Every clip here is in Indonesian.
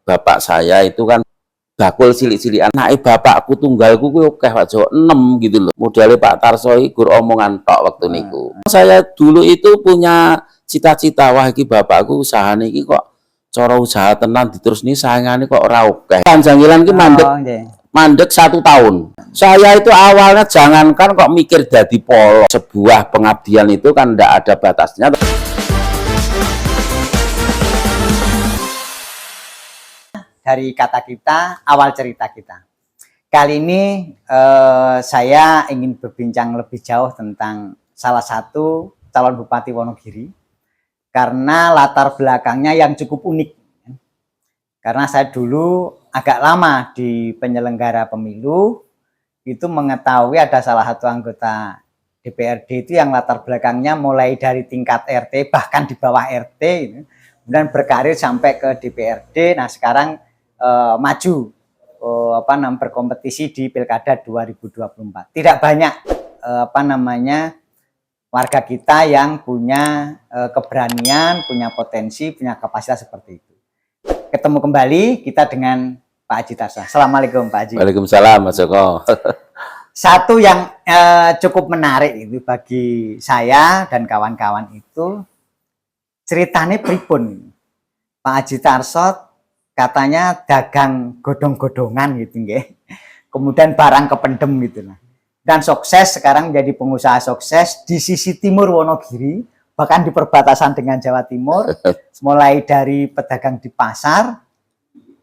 bapak saya itu kan bakul cilik-cilik anake bapakku tunggalku kuwi akeh Pak Joko 6 gitu loh. Modale Pak Tarso iki gur omongan tok waktu niku. Saya dulu itu punya cita-cita, wah iki bapakku usahane iki kok cara usaha tenan diterusne saingane kok ora akeh. Panjanggilan iki mandek 1 tahun. Saya itu awalnya jangankan kok mikir dadi polo. Sebuah pengabdian itu kan ndak ada batasnya. Dari kata kita, awal cerita kita. Kali ini saya ingin berbincang lebih jauh tentang salah satu calon Bupati Wonogiri. Karena latar belakangnya yang cukup unik. Karena saya dulu agak lama di penyelenggara pemilu, itu mengetahui ada salah satu anggota DPRD itu yang latar belakangnya mulai dari tingkat RT, bahkan di bawah RT, kemudian berkarir sampai ke DPRD. Nah sekarang maju berkompetisi di Pilkada 2024. Tidak banyak warga kita yang punya keberanian, punya potensi, punya kapasitas seperti itu. Ketemu kembali kita dengan Pak Haji Tarso. Assalamualaikum Pak Haji. Waalaikumsalam Mas Joko. Satu yang cukup menarik itu bagi saya dan kawan-kawan itu ceritanya pripun. Pak Haji Tarso katanya dagang godong-godongan gitu nggih. Kemudian barang kependem gitu lah. Dan sukses sekarang menjadi pengusaha sukses di sisi timur Wonogiri, bahkan di perbatasan dengan Jawa Timur, mulai dari pedagang di pasar,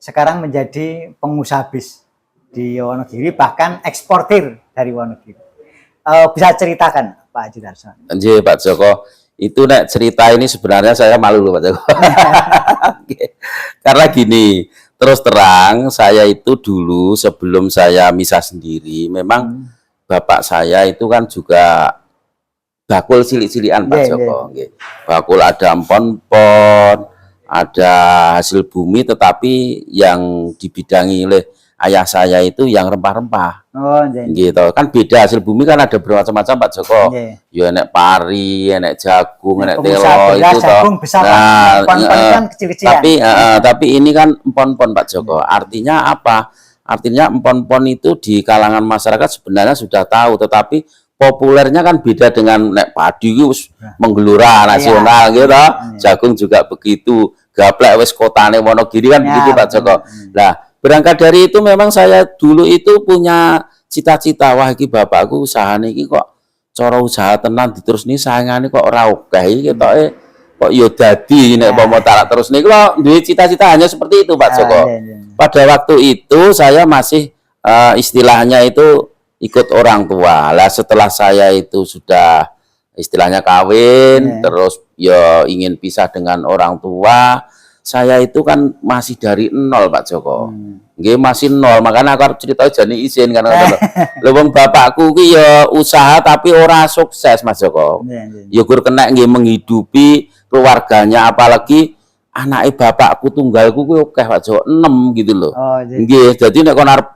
sekarang menjadi pengusaha bis di Wonogiri, bahkan eksportir dari Wonogiri. Bisa ceritakan Pak Haji Tarso? Nggih Pak Joko, itu nek cerita ini sebenarnya saya malu loh Pak Joko. Karena gini, terus terang saya itu dulu sebelum saya misah sendiri, memang bapak saya itu kan juga bakul cilik-cilikan Pak Joko. Bakul ada empon-empon, ada hasil bumi, tetapi yang dibidangi oleh ayah saya itu yang rempah-rempah. Gitu. Kan beda, hasil bumi kan ada bermacam-macam Pak Joko. Ya enek pari, enek jagung, enek telo itu toh. Nah, tapi ini kan empon-empon Pak Joko. Artinya apa? Artinya empon-empon itu di kalangan masyarakat sebenarnya sudah tahu, tetapi populernya kan beda dengan nek padi itu menggelora nasional gitu. Jagung juga begitu. Gaplek wis kotane Wonogiri kan begitu Pak Joko. Nah, berangkat dari itu memang saya dulu itu punya cita-cita, wah iki bapakku usahane iki kok cara usaha tenan diterusne saingane kok ora akeh iki kok yo dadi nek umpama tak terus niku duwe cita-cita hanya seperti itu Pak Joko. Pada waktu itu saya masih istilahnya itu ikut orang tua. Lah setelah saya itu sudah istilahnya kawin, terus ya ingin pisah dengan orang tua, saya itu kan masih dari nol Pak Joko. Nggih masih nol, makanya aku harus cerita jani izin karena lho wong bapakku ki ya usaha tapi ora sukses Mas Joko. Ya gur kena nggih menghidupi keluarganya, apalagi anake bapakku tunggalku kuwi akeh Pak Joko 6 gitu loh. Nggih, jadi nek kon arep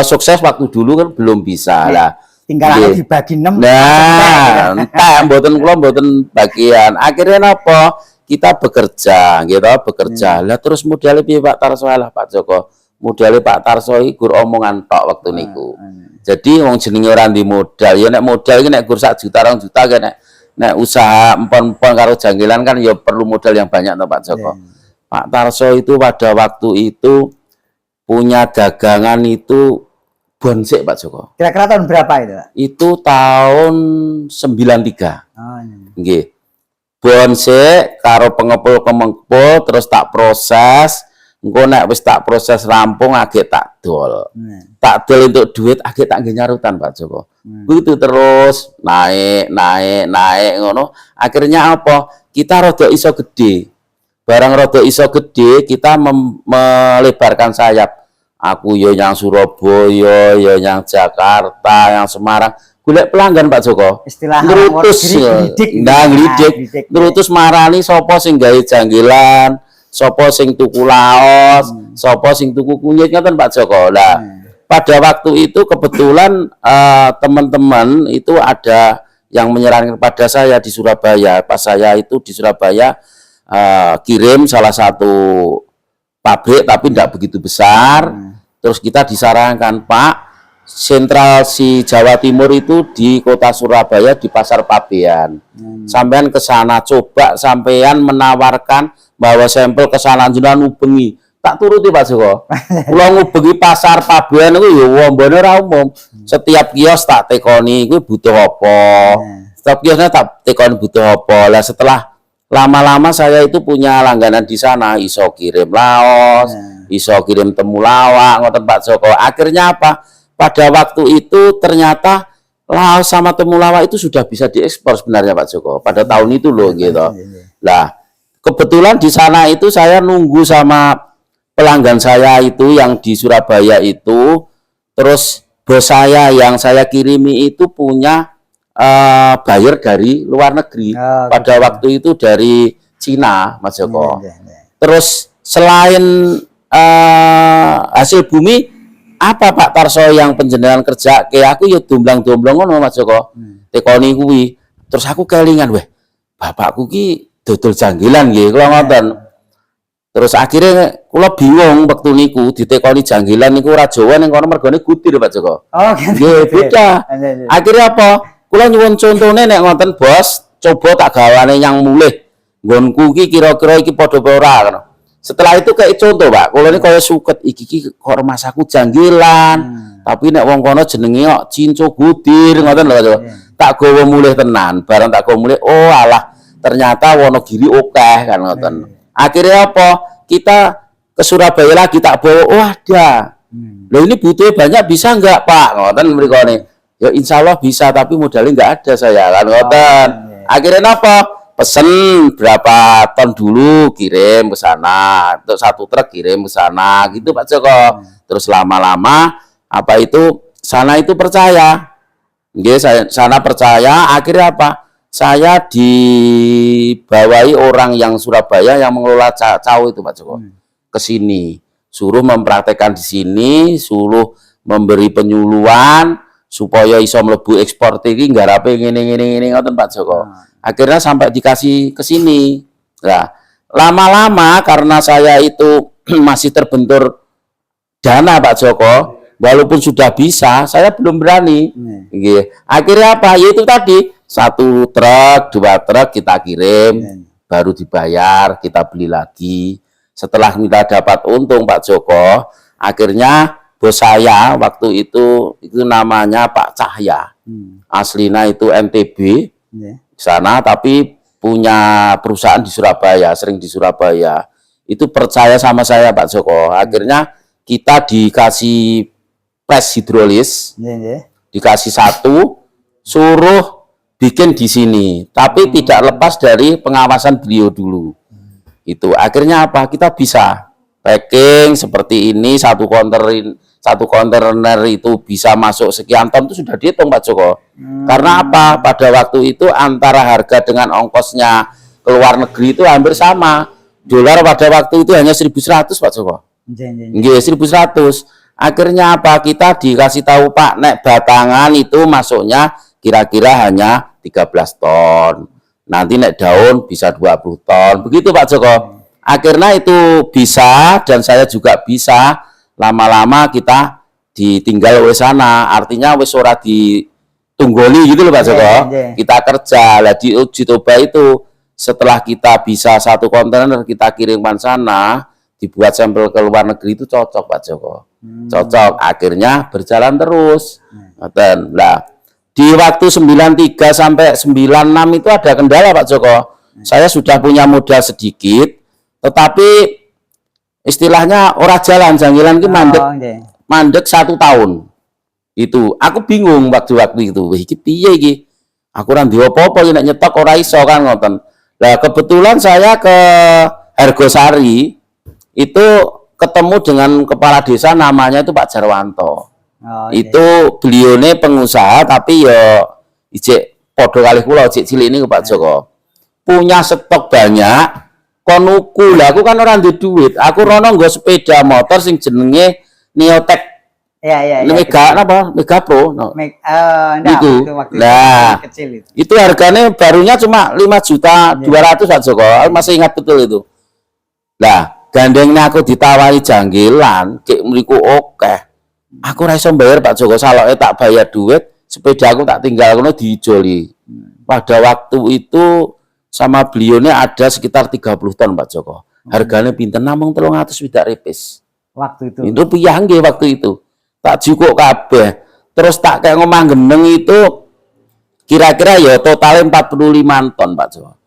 sukses waktu dulu kan belum bisa lah. Tinggal dibagi 6. Nah, entah mboten kula mboten bagian. Akhirnya napa? Kita bekerja, gitu, bekerja. Lah terus modalnya piye Pak Tarso lah Pak Joko. Modalnya Pak Tarso iki gur omongan tok waktu niku. Jadi wong jenenge ora ndi modal, ya nek modal iki nek gur 1 juta 2 juta kan nek usaha empon-empon karo janggilan kan ya perlu modal yang banyak toh Pak Joko. Pak Tarso itu pada waktu itu punya dagangan itu bonsek Pak Joko. Kira-kira tahun berapa itu Pak? Itu tahun 93. Nggih. Bonsek karo pengepul-pengepul terus tak proses. Engko nek wis tak proses rampung agek tak dol. Tak dol untuk duit agek tak nggih nyarutan Pak Joko. Begitu terus naik ngono. Akhirnya apa? Kita rada iso gede. Barang rada iso gede, kita melebarkan sayap. Aku yo yang Surabaya, yo yang Jakarta, yang Semarang. Golek pelanggan Pak Joko. Istilah ngrutus glidik. Ngrutus marani sapa sing gawe janggilan, sapa sing tuku laos, sapa sing tuku kunyit ngoten Pak Joko. Lah, pada waktu itu kebetulan teman-teman itu ada yang menyerahkan kepada saya di Surabaya. Pas saya itu di Surabaya kirim salah satu pabrik tapi tidak begitu besar. Terus kita disarankan, Pak, sentral si Jawa Timur itu di kota Surabaya di Pasar Pabean. Sampean ke sana, coba sampean menawarkan bahwa sampel ke sana jenengan ngubengi. Tak turuti Pak Joko. Kula ngubengi Pasar Pabean itu ya wombone ora umum. Setiap kios tak tekoni kuwi butuh apa. Setiap kiosnya tak tekoni butuh apa. Lah setelah lama-lama saya itu punya langganan di sana, iso kirim laos, iso kirim temulawak, ngoten Pak Joko. Akhirnya apa? Pada waktu itu ternyata laos sama temulawak itu sudah bisa diekspor sebenarnya Pak Joko. Pada tahun itu loh gitu. Lah, kebetulan di sana itu saya nunggu sama pelanggan saya itu yang di Surabaya itu, terus bos saya yang saya kirimi itu punya buyer dari luar negeri. Pada waktu itu dari Cina, Mas Joko. Terus selain hasil bumi, apa Pak Tarso yang penjenengan kerja ke aku ya domblang-domblong ngono Mas Joko. Tekoni kuwi. Terus aku kelingan, weh, bapakku ki dodol janggilan nggih, kula ngoten. Terus akhirnya kula bingung waktu niku ditekoni janggilan niku ora Jawa ning kono mergone gutir Pak Joko. Oh, nggih, beda. Akhirnya apa? Kula nyuwun contone nek ngoten Bos, coba tak gawane yang mulih. Nggonku ki kira-kira iki padha apa ora ngono. Setelah itu kayak contoh Pak, kula ini kaya suket iki kok masaku janggilan. Tapi nek wong kono jenenge kok cinco gudir ngoten lho Pak. Tak gawa mulih tenan, barang tak gawa mulih, oh alah ternyata Wonogiri akeh kan ngoten. Akhirnya apa? Kita ke Surabaya lagi tak bawa, oh ada. Loh ini butuhnya banyak, bisa enggak Pak? Ngoten mriko ne. Ya insya Allah bisa, tapi modalnya enggak ada saya kan ngoten. Akhirnya apa? Pesen berapa ton dulu kirim ke sana, untuk 1 truk kirim ke sana gitu Pak Joko. Terus lama-lama apa itu sana itu percaya. Nggih, sana percaya, akhirnya apa? Saya dibawahi orang yang Surabaya yang mengelola Cao itu Pak Joko. Ke sini, suruh mempraktekkan di sini, suruh memberi penyuluhan supaya iso mlebu ekspor iki ngarape ngene ngoten Pak Joko. Akhirnya sampai dikasih ke sini. Nah, lama-lama karena saya itu masih terbentur dana Pak Joko, walaupun sudah bisa, saya belum berani. Akhirnya apa? Yaitu tadi 1 truk, 2 truk kita kirim, baru dibayar, kita beli lagi. Setelah kita dapat untung Pak Joko, akhirnya bos saya waktu itu namanya Pak Cahya. Aslinya itu NTB. Sana tapi punya perusahaan di Surabaya, sering di Surabaya. Itu percaya sama saya Pak Joko. Akhirnya kita dikasih pres hidrolis, dikasih 1, suruh bikin di sini, tapi tidak lepas dari pengawasan beliau dulu. Itu akhirnya apa? Kita bisa packing seperti ini, 1 kontainer itu bisa masuk sekian ton, itu sudah dihitung Pak Joko. Karena apa? Pada waktu itu antara harga dengan ongkosnya ke luar negeri itu hampir sama. Dolar pada waktu itu hanya 1.100 Pak Joko. Nggih, 1.100. Akhirnya apa? Kita dikasih tahu Pak, nek batangan itu masuknya kira-kira hanya 13 ton. Nanti nek daun bisa 20 ton. Begitu Pak Joko. Akhirnya itu bisa dan saya juga bisa. Lama-lama kita ditinggal oleh sana, artinya wis ora ditunggoli gitu loh Pak Joko. Kita kerja lah di uji coba itu, setelah kita bisa 1 kontainer kita kirimkan sana, dibuat sampel ke luar negeri itu cocok Pak Joko. Cocok, akhirnya berjalan terus. Nah, di waktu 93 sampai 96 itu ada kendala Pak Joko. Saya sudah punya modal sedikit, tetapi istilahnya orang jalan janggilan ki mandek 1 tahun. Itu aku bingung waktu itu. Wih, iki piye iki? Aku ora ndek apa-apa nek nyetok ora iso kan ngoten. Lah kebetulan saya ke Argosari itu ketemu dengan kepala desa namanya itu Pak Jarwanto. Itu beliaunya pengusaha tapi ya ijek padha kalih kula ijek cilik niku Pak Joko. Punya stok banyak. Konuku lah aku kan orang di duit, aku rono nggo sepeda motor sing jenenge Neotech. Mega apa? Mega Pro. Itu. Nah, kecil itu. Itu harganya barunya cuma 5.200.000 Pak Joko. Masih ingat betul itu. Nah, gandengnya aku ditawari janggilan, cek mriku oke. Aku ra iso bayar Pak Joko, saloke tak bayar duit, sepeda aku tak tinggal kono diijoli. Pada waktu itu sama beliaunya ada sekitar 30 ton Pak Joko. Harganya pinten namung 300 swidak ripis. Waktu itu. Itu piyah nggih waktu itu. Tak jukuk kabeh. Terus tak kayak ngomong gendeng itu kira-kira ya totalnya 45 ton Pak Joko.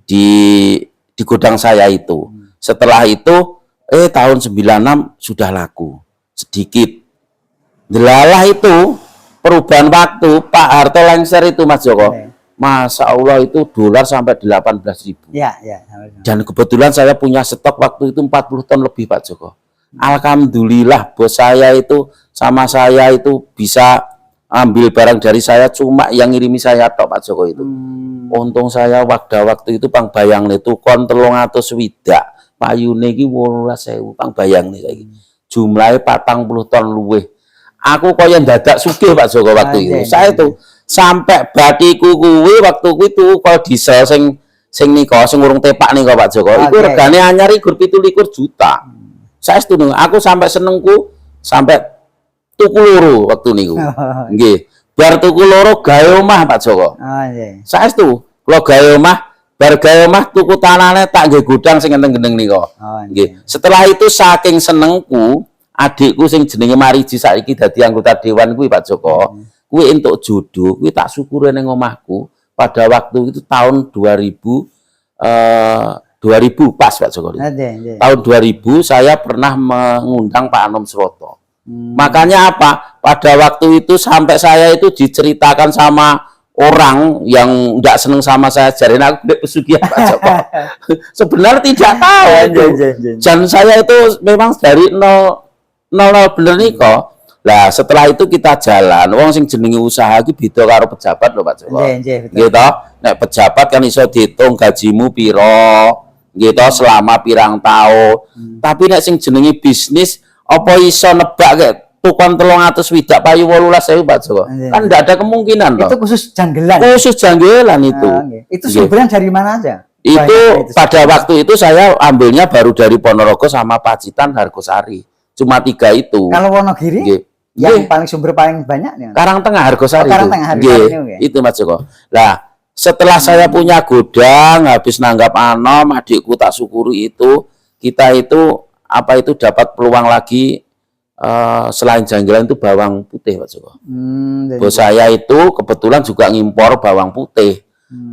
Di gudang saya itu. Setelah itu tahun 96 sudah laku. Sedikit. Delalah itu perubahan waktu Pak Harto lengser itu Mas Joko. Masya Allah itu dolar sampai 18.000. Ya. Dan kebetulan saya punya stok waktu itu 40 ton lebih Pak Joko. Alhamdulillah bos saya itu sama saya itu bisa ambil barang dari saya, cuma yang ngirimi saya tok Pak Joko itu. Untung saya waktu itu pang bayang itu kon 300 swidak. Payune iki 18.000 pang bayang nih saiki. Jumlahnya 40 ton luweh. Aku kaya dadak sugih Pak Joko waktu itu. Saya itu sampai batiku kuwi waktu kuwi tuh kalau diesel sing nika sing urung tepak nika Pak Joko. Iku regane anyar iku 17 juta. Saya setuju. Aku sampai senengku sampai tuku loro waktu niku. Nggih. Bar tuku loro gawe omah Pak Joko. Saya setuju. Kalau gawe omah, bar gawe omah tuku tanahnya tak nggih gudang sing enteng-enteng nika. Nggih. Setelah itu saking senengku, adikku sing jenenge Mariji saiki dadi anggota dewan kuwi Pak Joko. Kuwi entuk jodoh, kuwi tak syukuri ning omahku pada waktu itu tahun 2000 pas Pak Joko. Tahun 2000 saya pernah mengundang Pak Anom Suroto. Makanya apa? Pada waktu itu sampai saya itu diceritakan sama orang yang tidak seneng sama saya, jadinya aku tidak pesugihan Pak Joko. Sebenarnya tidak tahu itu. Dan saya itu memang dari nol bener niko. Lah setelah itu kita jalan, wong sing jenenge usaha iki beda karo pejabat lho Pak Joko. Gitu. Nek pejabat kan iso diitung gajimu piro, gitu selama pirang tahun. Tapi nek sing jenenge bisnis apa iso nebak kayak tukang 300 swidak payu 18.000 Pak Joko. Kan enggak ada kemungkinan loh. Itu khusus janggelan. Khusus janggelan itu. Itu sumbernya dari mana aja? Itu pada waktu itu saya ambilnya baru dari Ponorogo sama Pacitan Hargosari. Cuma 3 itu. Kalau Wonogiri yang paling sumber paling banyak nih. Karangtengah Hargosari. Itu Mas Joko. Lah, setelah saya punya gudang, habis nanggap Anom, adikku tak syukuri itu, kita itu dapat peluang lagi selain janggelan itu bawang putih Pak Joko. Bos saya itu kebetulan juga ngimpor bawang putih.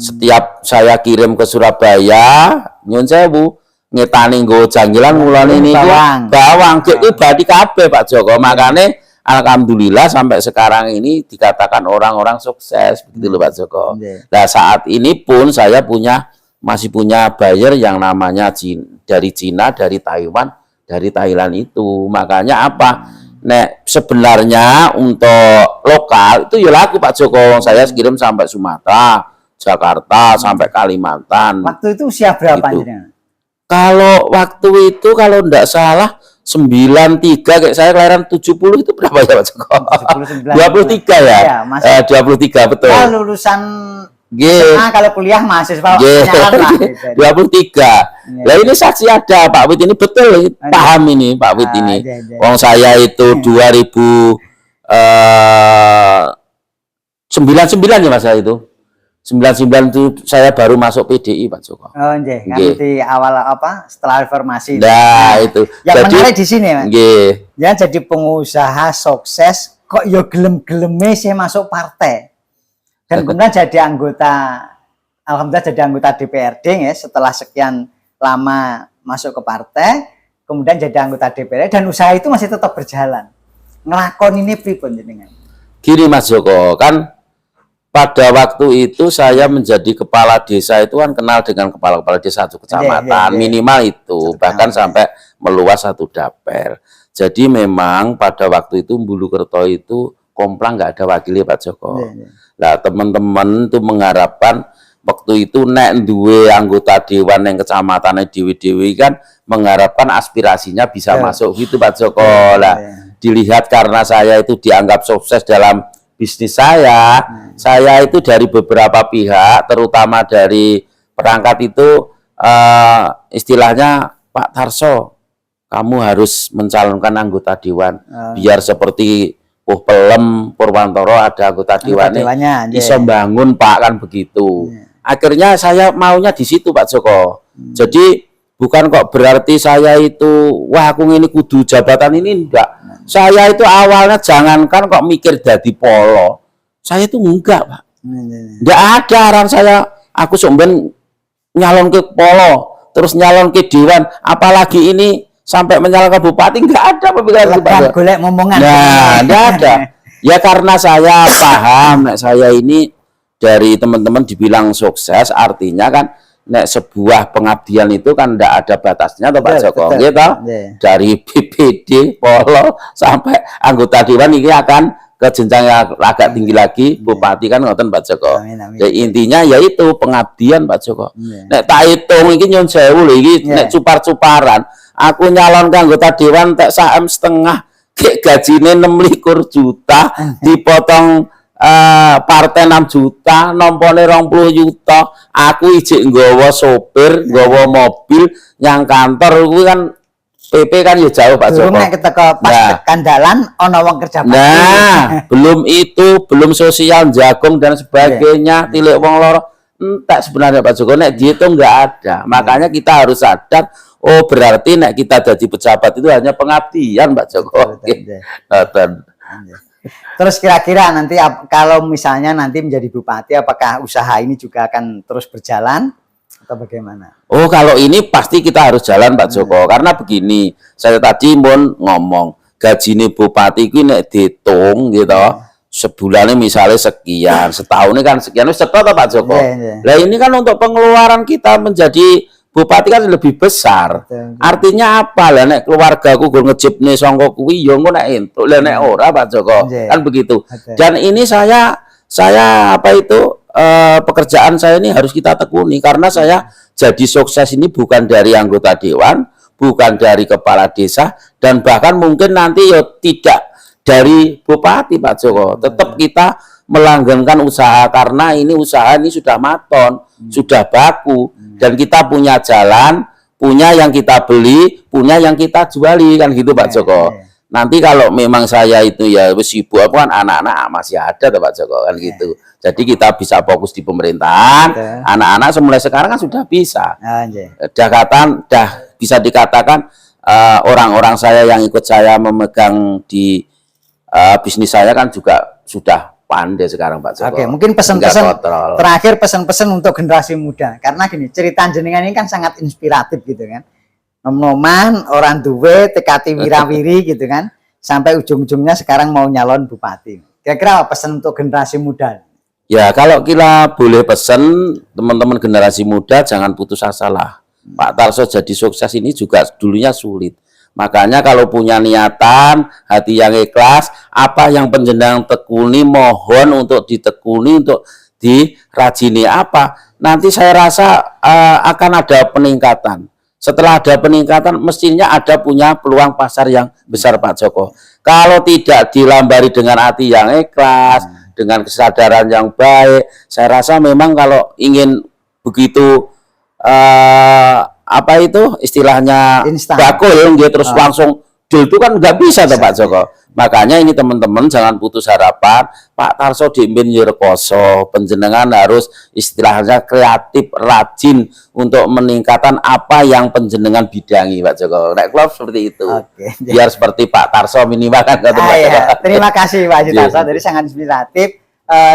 Setiap saya kirim ke Surabaya, nyun sewu ngetani nggo janggelan mulane niku bawang cek iki badi kabeh Pak Joko. Makane alhamdulillah sampai sekarang ini dikatakan orang-orang sukses begitu loh Pak Joko. Nah, saat ini pun saya masih punya buyer yang namanya dari Cina, dari Taiwan, dari Thailand itu. Makanya apa? Nek sebenarnya untuk lokal itu ya laku Pak Joko. Saya kirim sampai Sumatera, Jakarta, sampai Kalimantan. Waktu itu usia berapa gitu. Kalau waktu itu kalau enggak salah 93 kayak saya kelahiran 70 itu berapa ya Pak Joko? 23 ya? Ya 23 betul. Nah, lulusan SMA kalau kuliah mahasiswa gitu. 23. Lah ini saksi ada Pak Wit ini betul paham ini Pak Wit ini. Wong saya itu 2099 ya Mas saya itu. 99 itu saya baru masuk PDI Pak Joko. Oh nggih, di awal setelah reformasi. Nah, itu. Yang menarik di sini, Mas. Nggih. Ya jadi pengusaha sukses kok yo gelem-geleme sih masuk partai. Dan kemudian jadi anggota, alhamdulillah jadi anggota DPRD ya setelah sekian lama masuk ke partai, kemudian jadi anggota DPRD dan usaha itu masih tetap berjalan. Ngelakon ini pripun jenengan? Gini Mas Joko, kan pada waktu itu saya menjadi kepala desa itu kan kenal dengan kepala-kepala desa satu kecamatan, minimal itu, bahkan sampai meluas satu dapel. Jadi memang pada waktu itu Bulukerto itu komplang nggak ada wakilnya Pak Joko. Nah teman-teman itu mengharapkan waktu itu nek duwe anggota dewan yang kecamatannya dewi-dewi kan mengharapkan aspirasinya bisa masuk gitu Pak Joko. Lah dilihat karena saya itu dianggap sukses dalam bisnis saya itu dari beberapa pihak, terutama dari perangkat itu istilahnya Pak Tarso, kamu harus mencalonkan anggota dewan biar seperti Pelem Purwantoro ada anggota dewannya iso bangun Pak, kan begitu. Akhirnya saya maunya di situ Pak Joko. Jadi bukan kok berarti saya itu wah aku ini kudu jabatan ini, enggak. Saya itu awalnya jangankan kok mikir jadi polo. Saya itu enggak Pak. Enggak ada arahan saya aku somben nyalon ke polo terus nyalon ke dewan, apalagi ini sampai menyalahkan bupati, nggak ada pemikiran itu Pak. Golek momongan. Nah, nggak ada. Ya karena saya paham, nek saya ini dari teman-teman dibilang sukses, artinya kan nek sebuah pengabdian itu kan nggak ada batasnya, toh Pak Joko. Gitu. Dari BPD, Polo sampai anggota dewan ini akan ke jenjang yang agak tinggi lagi, bupati kan ngoten Pak Joko. Ya intinya yaitu pengabdian Pak Joko. Nek tak hitung iki nyun sewu lho iki nek cupar-cuparan. Aku nyalon ke anggota dewan tak 1,5 M, kayak gajine 26 juta, dipotong partai 6 juta, nompone 20 juta. Aku ijik nggawa sopir, nggawa mobil, yang kantor kuwi kan PP kan ya jauh Pak Joko. Nek keteko pas kandalan ana wong kerja bakti. Nah, belum itu, belum sosial jagung dan sebagainya, tilik wong loro. Entek sebenarnya Pak Joko, nek dihitung nggak ada. Makanya kita harus sadar, oh berarti nek kita jadi pejabat itu hanya pengabdian Pak Joko. Terus kira-kira nanti kalau misalnya nanti menjadi bupati, apakah usaha ini juga akan terus berjalan atau bagaimana? Oh kalau ini pasti kita harus jalan Pak Joko, karena begini, saya tadi mau ngomong gaji ini bupati ini nek dihitung gitu, sebulannya misalnya sekian, setahunnya kan sekian, setor Pak Joko. Nah ini kan untuk pengeluaran kita menjadi bupati kan lebih besar. Artinya apa lah nek keluargaku gue ngejip nih songkok kuwi yo ngono nek entuk lah nek ora Pak Joko. Kan begitu. Dan ini saya apa itu pekerjaan saya ini harus kita tekuni karena saya jadi sukses ini bukan dari anggota dewan, bukan dari kepala desa, dan bahkan mungkin nanti yo tidak dari bupati Pak Joko. Tetap kita melanggengkan usaha karena ini usaha ini sudah maton, sudah baku, dan kita punya jalan, punya yang kita beli, punya yang kita juali, kan gitu Pak Joko. Nanti kalau memang saya itu ya sibuk, aku kan anak-anak masih ada tuh Pak Joko, kan gitu. Jadi kita bisa fokus di pemerintahan, anak-anak mulai sekarang kan sudah bisa. Dah bisa dikatakan orang-orang saya yang ikut saya memegang di bisnis saya kan juga sudah pandai sekarang Pak Joko. Oke, mungkin pesan-pesan terakhir, pesan-pesan untuk generasi muda. Karena gini, cerita jenengan ini kan sangat inspiratif gitu kan. Nom-noman, orang duwe, tekati wirawiri gitu kan. Sampai ujung-ujungnya sekarang mau nyalon bupati. Kira-kira apa pesan untuk generasi muda? Ya, kalau kita boleh pesan teman-teman generasi muda jangan putus asa lah. Pak Tarso jadi sukses ini juga dulunya sulit. Makanya kalau punya niatan, hati yang ikhlas, apa yang penjenengan tekuni, mohon untuk ditekuni, untuk dirajini apa. Nanti saya rasa akan ada peningkatan. Setelah ada peningkatan, mestinya ada punya peluang pasar yang besar Pak Joko. Kalau tidak dilambari dengan hati yang ikhlas, dengan kesadaran yang baik, saya rasa memang kalau ingin begitu apa itu istilahnya bakul gitu terus langsung deal itu kan nggak bisa tuh Pak Joko. Makanya ini teman-teman jangan putus harapan. Pak Tarso diimbin rekoso, penjenengan harus istilahnya kreatif, rajin untuk meningkatkan apa yang penjenengan bidangi Pak Joko. Nek klub seperti itu. Biar seperti Pak Tarso minimal kan. Terima kasih Pak Haji Tarso, jadi sangat inspiratif.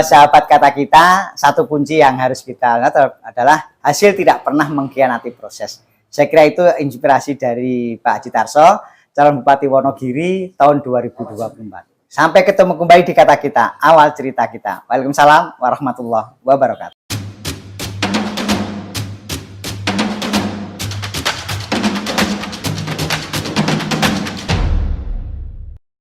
Sahabat kata kita, satu kunci yang harus kita lihat adalah hasil tidak pernah mengkhianati proses. Saya kira itu inspirasi dari Pak Haji Tarso, calon Bupati Wonogiri tahun 2024. Sampai ketemu kembali di kata kita, awal cerita kita. Waalaikumsalam warahmatullahi wabarakatuh.